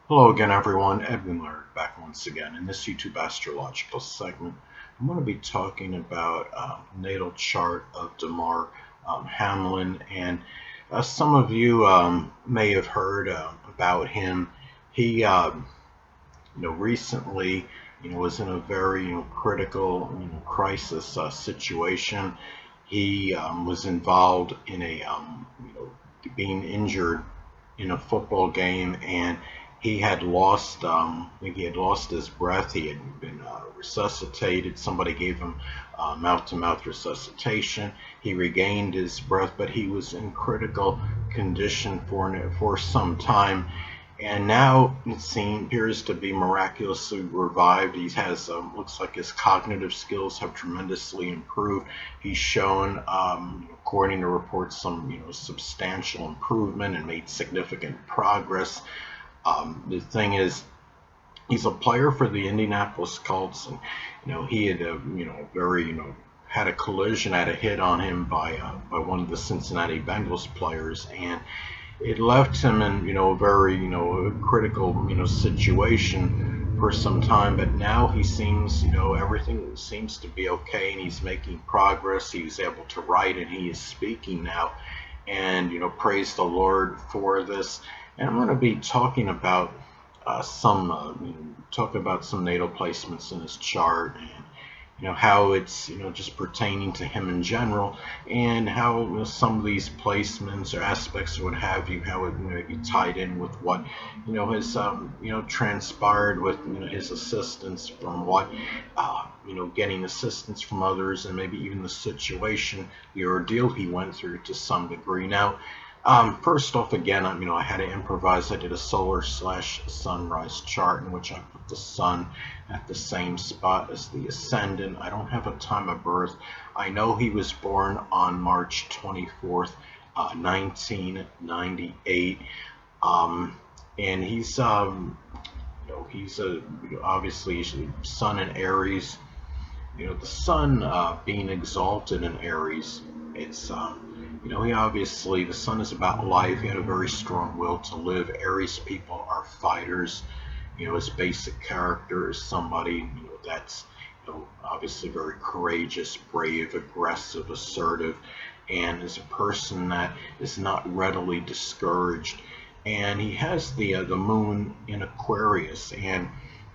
Hello again, everyone. Edwin Learnard back once again. In this YouTube astrological segment, I'm going to be talking about natal chart of Damar Hamlin, and some of you may have heard about him. He, recently, was in a very critical, crisis situation. He was involved in being injured in a football game, and he had lost his breath. He had been resuscitated. Somebody gave him mouth-to-mouth resuscitation. He regained his breath, but he was in critical condition for some time. And now appears to be miraculously revived. He has looks like his cognitive skills have tremendously improved. He's shown, according to reports, some substantial improvement and made significant progress. The thing is, he's a player for the Indianapolis Colts, and he had very had a collision, had a hit on him by one of the Cincinnati Bengals players, and it left him in a very critical situation for some time. But now he seems everything seems to be okay, and he's making progress. He's able to write, and he is speaking now, and praise the Lord for this. And I'm going to be talking about some natal placements in his chart, and how it's just pertaining to him in general, and how some of these placements or aspects or what have you, how it be tied in with what has transpired with his assistance from what getting assistance from others, and maybe even the situation, the ordeal he went through to some degree. Now, first off, again, I had to improvise. I did a solar/sunrise chart in which I put the sun at the same spot as the ascendant. I don't have a time of birth. I know he was born on March 24th, 1998, and obviously he's a sun in Aries. The sun being exalted in Aries, it's the sun is about life. He had a very strong will to live. Aries people are fighters. His basic character is somebody that's obviously very courageous, brave, aggressive, assertive, and is a person that is not readily discouraged. And he has the moon in Aquarius, and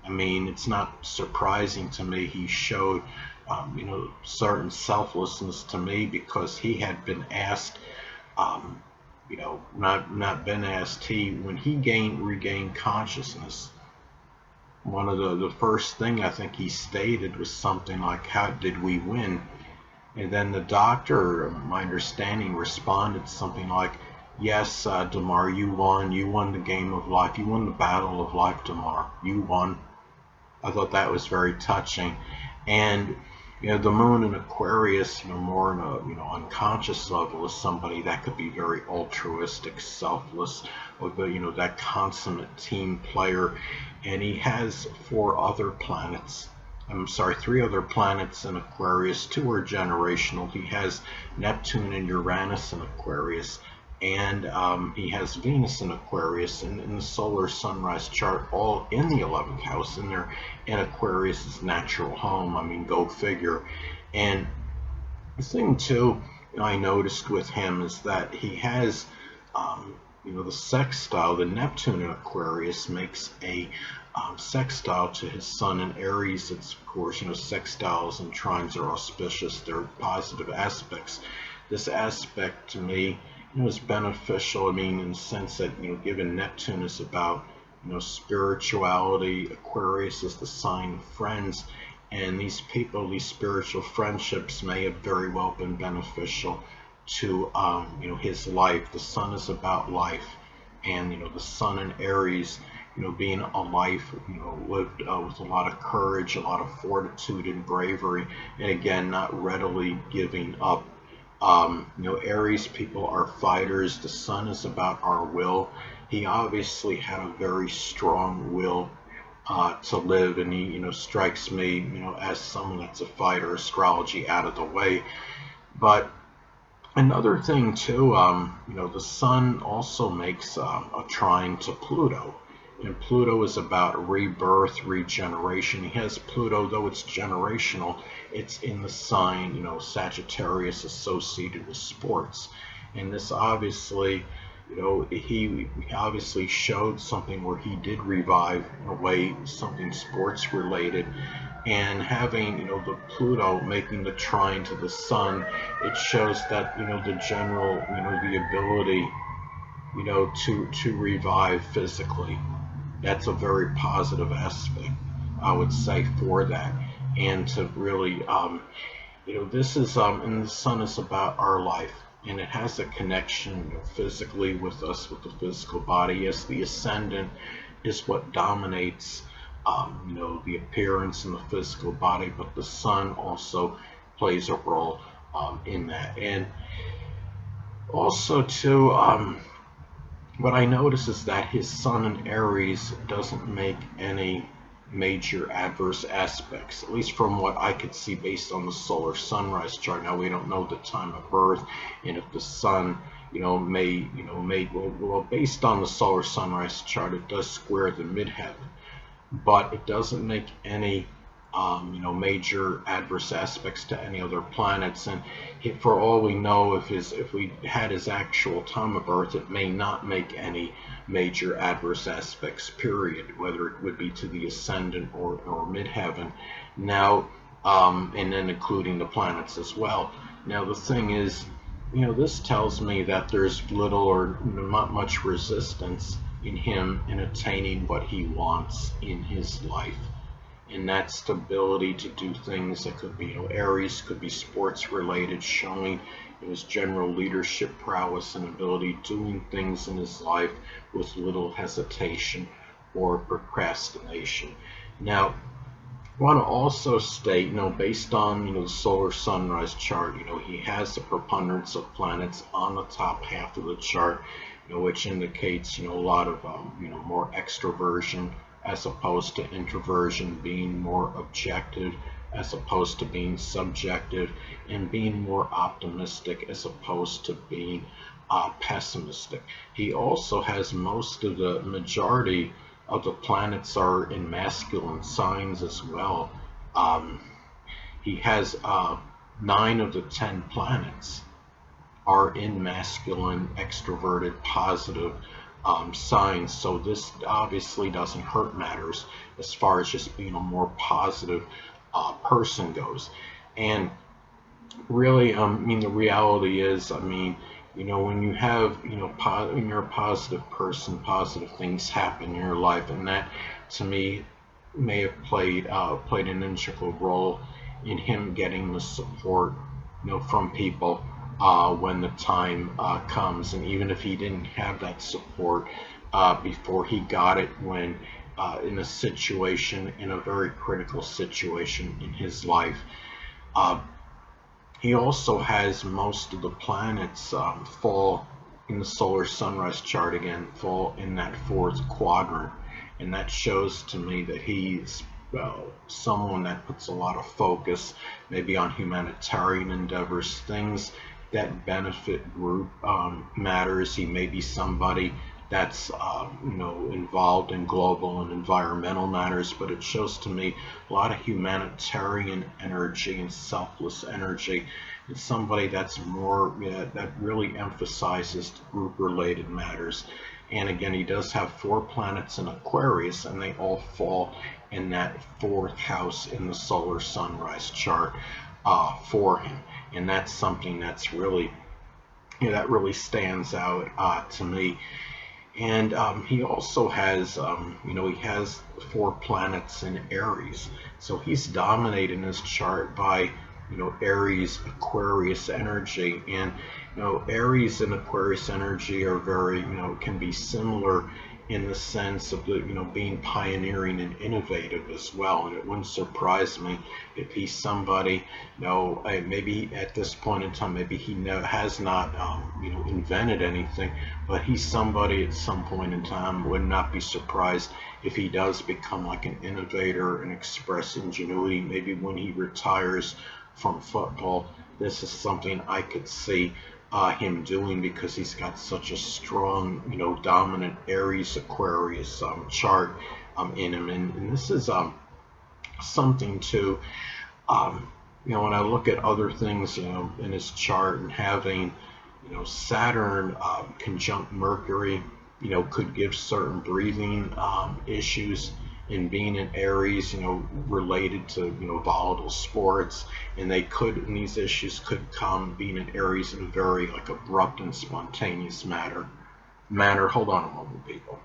I mean, it's not surprising to me he showed certain selflessness to me, because he had been asked, not been asked. When he regained consciousness, one of the first thing I think he stated was something like, "How did we win?" And then the doctor, my understanding, responded something like, "Yes, Damar, you won. You won the game of life. You won the battle of life, Damar. You won." I thought that was very touching. And the moon in Aquarius, more on a unconscious level, is somebody that could be very altruistic, selfless, or that consummate team player. And he has three other planets in Aquarius. Two are generational. He has Neptune and Uranus in Aquarius, and he has Venus in Aquarius, in the solar sunrise chart, all in the 11th house, in Aquarius' natural home. I mean, go figure. And the thing too, I noticed with him is that he has, the sextile. The Neptune in Aquarius makes a sextile to his sun in Aries. It's, of course, sextiles and trines are auspicious. They're positive aspects. This aspect to me is beneficial. I mean, in the sense that given Neptune is about spirituality, Aquarius is the sign of friends, and these spiritual friendships may have very well been beneficial to his life. The sun is about life, and the sun in Aries, being a life lived with a lot of courage, a lot of fortitude and bravery, and again, not readily giving up. Aries people are fighters. The sun is about our will. He obviously had a very strong will to live, and he strikes me as someone that's a fighter. Astrology out of the way. But another thing too, the sun also makes a trine to Pluto, And Pluto is about rebirth, regeneration. He has Pluto, though it's generational, it's in the sign, Sagittarius, associated with sports. And this obviously, he obviously showed something where he did revive, in a way, something sports related. And having, the Pluto making the trine to the sun, it shows that, the general, the ability, to revive physically. That's a very positive aspect, I would say, for that. And to really, this is, and the sun is about our life, and it has a connection physically with us, with the physical body. Yes, the ascendant is what dominates, the appearance in the physical body, but the sun also plays a role in that. And also, too, what I notice is that his sun in Aries doesn't make any major adverse aspects, at least from what I could see based on the solar sunrise chart. Now we don't know the time of birth, and if the sun, well, based on the solar sunrise chart, it does square the midheaven, but it doesn't make any major adverse aspects to any other planets. And for all we know, if we had his actual time of birth, it may not make any major adverse aspects, period, whether it would be to the ascendant or midheaven. Now, and then including the planets as well. Now, the thing is, this tells me that there's little or not much resistance in him in attaining what he wants in his life. And that stability to do things that could be, Aries could be sports related, showing his general leadership prowess and ability doing things in his life with little hesitation or procrastination. Now, I want to also state, based on the solar sunrise chart, he has the preponderance of planets on the top half of the chart, which indicates a lot of more extroversion as opposed to introversion, being more objective as opposed to being subjective, and being more optimistic as opposed to being pessimistic. He also has most of the majority of the planets are in masculine signs as well. He has 9 of the 10 planets are in masculine, extroverted, positive signs. So this obviously doesn't hurt matters as far as just being a more positive person goes. And really, the reality is, when you have, when you're a positive person, positive things happen in your life, and that, to me, may have played an integral role in him getting the support, from people when the time comes. And even if he didn't have that support before, he got it when in a situation, in a very critical situation in his life. He also has most of the planets fall in the solar sunrise chart, again, fall in that 4th quadrant. And that shows to me that he's someone that puts a lot of focus maybe on humanitarian endeavors, things that benefit group matters. He may be somebody that's involved in global and environmental matters, but it shows to me a lot of humanitarian energy and selfless energy. It's somebody that's more that really emphasizes group related matters. And again, he does have 4 planets in Aquarius, and they all fall in that 4th house in the solar sunrise chart for him. And that's something that's really, that really stands out to me. And he also has, he has 4 planets in Aries. So he's dominated in his chart by, Aries, Aquarius energy. And, Aries and Aquarius energy are very, can be similar in the sense of the, being pioneering and innovative as well. And it wouldn't surprise me if he's somebody, maybe at this point in time, maybe he has not, invented anything, but he's somebody at some point in time. Would not be surprised if he does become like an innovator and express ingenuity. Maybe when he retires from football, this is something I could see him doing, because he's got such a strong, dominant Aries Aquarius chart in him, and this is something to, when I look at other things, in his chart, and having, Saturn conjunct Mercury, could give certain breathing issues. And being in Aries, related to, volatile sports, and these issues could come, being in Aries, in a very like abrupt and spontaneous manner. Hold on a moment, people.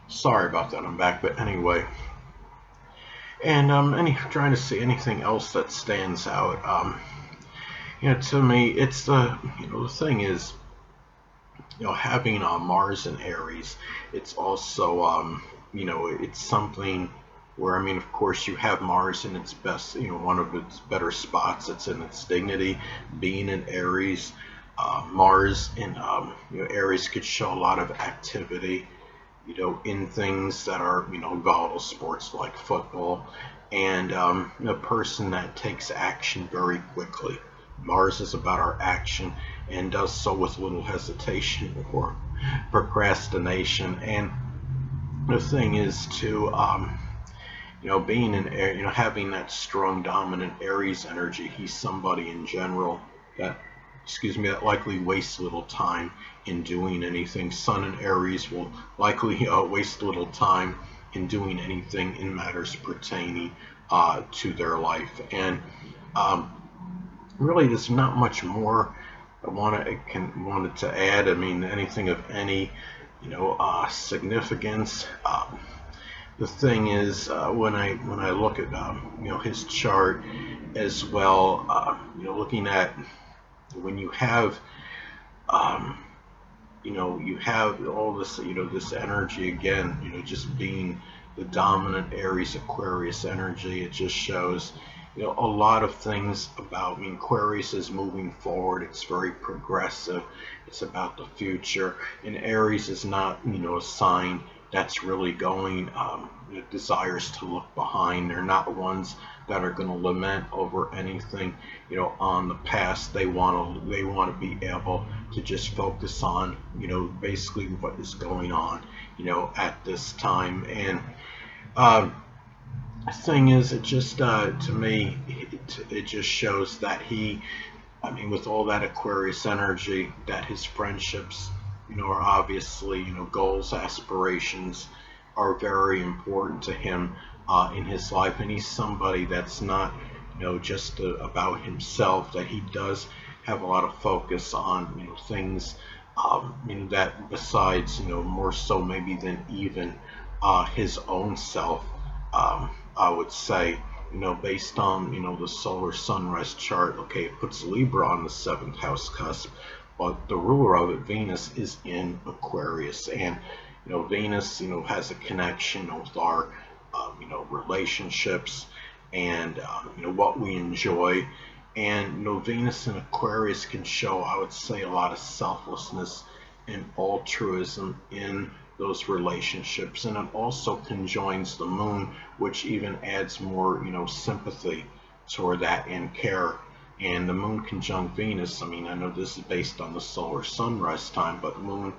Sorry about that, I'm back, but anyway. And trying to see anything else that stands out. To me, it's the thing is, having Mars in Aries, it's also, it's something where, of course, you have Mars in its best, one of its better spots. It's in its dignity, being in Aries. Mars in, Aries could show a lot of activity, in things that are, volatile sports like football, and a person that takes action very quickly. Mars is about our action, and does so with little hesitation or procrastination. And the thing is to, being in air, having that strong dominant Aries energy, he's somebody in general that, that likely wastes little time in doing anything. Sun in Aries will likely waste little time in doing anything in matters pertaining to their life. And really, there's not much more I wanted to add. Anything of any, significance. The thing is, when I look at his chart as well, looking at when you have you have all this, this energy again, just being the dominant Aries Aquarius energy. It just shows, a lot of things about, Aquarius is moving forward. It's very progressive. It's about the future. And Aries is not, a sign that's really going, desires to look behind. They're not ones that are going to lament over anything, on the past. They want to be able to just focus on, basically what is going on, at this time. And the thing is, it just, to me, it just shows that he, with all that Aquarius energy, that his friendships, are obviously, goals, aspirations are very important to him in his life. And he's somebody that's not, just about himself, that he does have a lot of focus on, things, that besides, more so maybe than even his own self, I would say, based on, the solar sunrise chart. Okay, it puts Libra on the 7th house cusp, but the ruler of it, Venus, is in Aquarius. And, Venus, has a connection with our, relationships, and, what we enjoy. And, Venus in Aquarius can show, I would say, a lot of selflessness and altruism in those relationships. And it also conjoins the moon, which even adds more, sympathy toward that, and care. And the moon conjunct Venus, I know this is based on the solar sunrise time, but moon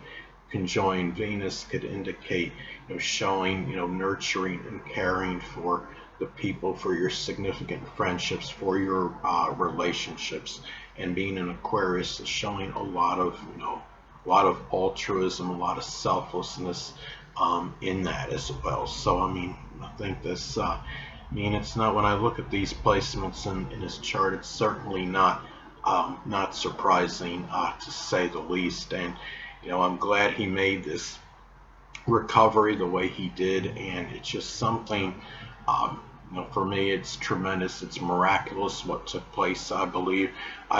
conjoined Venus could indicate, showing, nurturing and caring for the people, for your significant friendships, for your relationships. And being an Aquarius is showing a lot of, altruism, a lot of selflessness in that as well. So I think this, it's not, when I look at these placements in his chart, it's certainly not surprising, to say the least. And I'm glad he made this recovery the way he did, and it's just something, for me, it's tremendous. It's miraculous what took place. I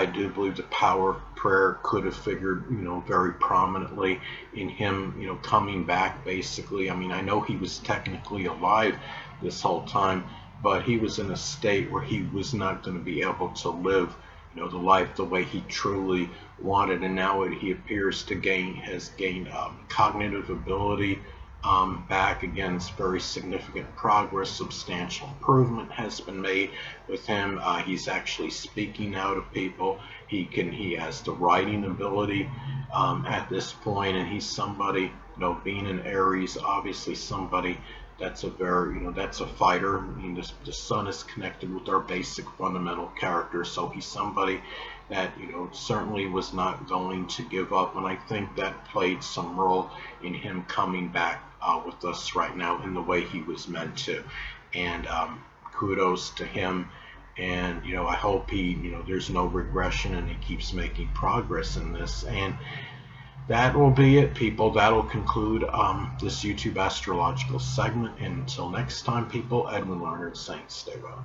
do believe the power of prayer could have figured, very prominently in him, coming back, basically. I know he was technically alive this whole time, but he was in a state where he was not going to be able to live, the life the way he truly wanted. And now he appears to has gained cognitive ability, back. Again, it's very significant progress. Substantial improvement has been made with him. He's actually speaking now to people. He has the writing ability at this point, and he's somebody, being an Aries, obviously somebody that's a very, that's a fighter. I mean, the sun is connected with our basic fundamental character, so he's somebody that, certainly was not going to give up, and I think that played some role in him coming back with us right now in the way he was meant to. And kudos to him. And I hope there's no regression and he keeps making progress in this. And that will be it, people. That'll conclude this YouTube astrological segment. And until next time, people, Edwin Learnard saying stay well.